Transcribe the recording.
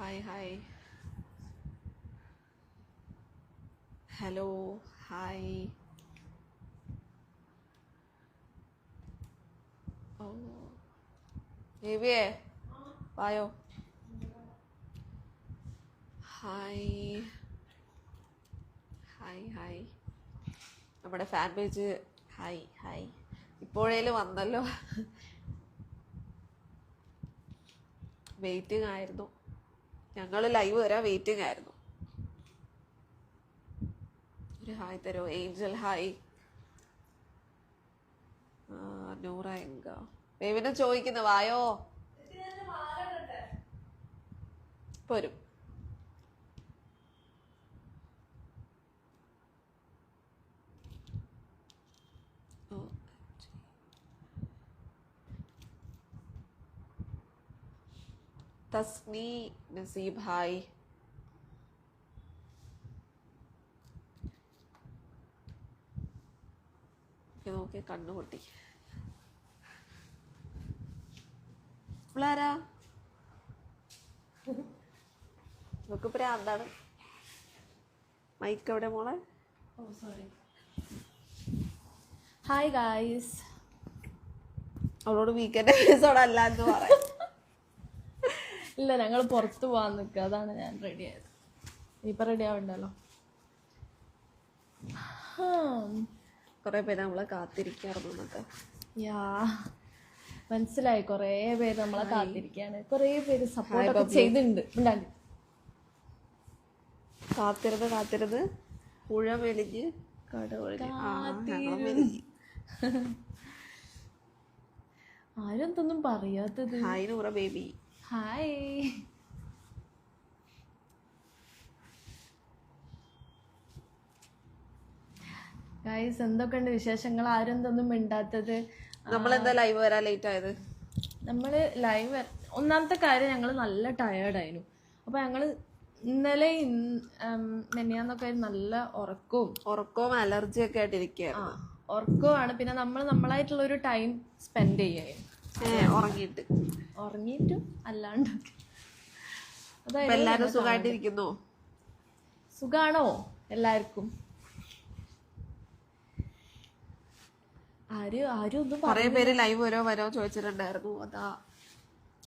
Hi, hi. Hello, hi. Oh, baby, വായോ. Hi hi hi. നമ്മുടെ fan page hi hi. ഇപ്പോഴേലും വന്നല്ലോ. Waiting ആയിരുന്നു, ഞങ്ങൾ ലൈവ് വരാൻ വെയിറ്റിംഗ് ആയിരുന്നു. ഒരു ഹായ് തരോ ഏഞ്ചൽ? ഹായ്. നൂറ എങ്ക ബേബിനെ ചോദിക്കുന്നു വായോ. പോരും. തസ്നി നസീബ് ഹായ്. നോക്കി കണ്ണുപൊട്ടി. പിള്ളേരാ നമുക്ക് പ്രാന്താണ്. മൈക്ക് എവിടെ മോളെ? ഓ സോറി. Hi guys. അവളോട് വീക്കെൻഡ് എപ്പിസോഡ് അല്ല എന്ന് പറയാം. ഇല്ല, ഞങ്ങൾ പുറത്ത് പോകാൻ നിൽക്കുക, അതാണ് ഞാൻ റെഡി ആയത്. ഇപ്പം റെഡി ആവണ്ടല്ലോ. കുറെ പേര് നമ്മളെ കാത്തിരിക്കാറുണ്ട്. യാ, മനസ്സിലായി. കുറേ പേര് നമ്മളെ കാത്തിരിക്കാണ്, കുറേ പേര് സപ്പോർട്ടൊക്കെ ചെയ്തിട്ടുണ്ട്. ഉണ്ടാണ്ട് കാത്തിരുന്ന് പുഴ മെലിഞ്ഞ് കടവഴി. ആരും എന്തൊന്നും പറയാത്തത്. Hi Noora baby. Hi. Guys, എന്തൊക്കെയുണ്ട് വിശേഷങ്ങൾ? ആരും എന്തൊന്നും മിണ്ടാത്തത്? നമ്മളെന്താ ലൈവ് വരാൻ ലേറ്റ് ആയത്? നമ്മൾ ലൈവ് ഒന്നാമത്തെ കാര്യം, ഞങ്ങൾ നല്ല ടയേർഡായിരുന്നു. അപ്പോൾ ഞങ്ങൾ ഇന്നലെ മെനിയാന്നൊക്കെ നല്ല ഉറക്കവും അലർജിയൊക്കെ ആയിട്ടിരിക്കുകയാണ്. ഉറക്കമാണ്. പിന്നെ നമ്മൾ നമ്മളായിട്ടുള്ള ഒരു ടൈം സ്പെൻഡ് ചെയ്യായിരുന്നു. ഉറങ്ങിയിട്ടും അല്ലാണ്ടൊക്കെ. എല്ലാരും സുഖമായിട്ടിരിക്കുന്നു. സുഖാണോ എല്ലാവർക്കും? ആരും ഒന്നും കുറെ പേര് ലൈവ് വരോ ചോദിച്ചിട്ടുണ്ടായിരുന്നു. അതാ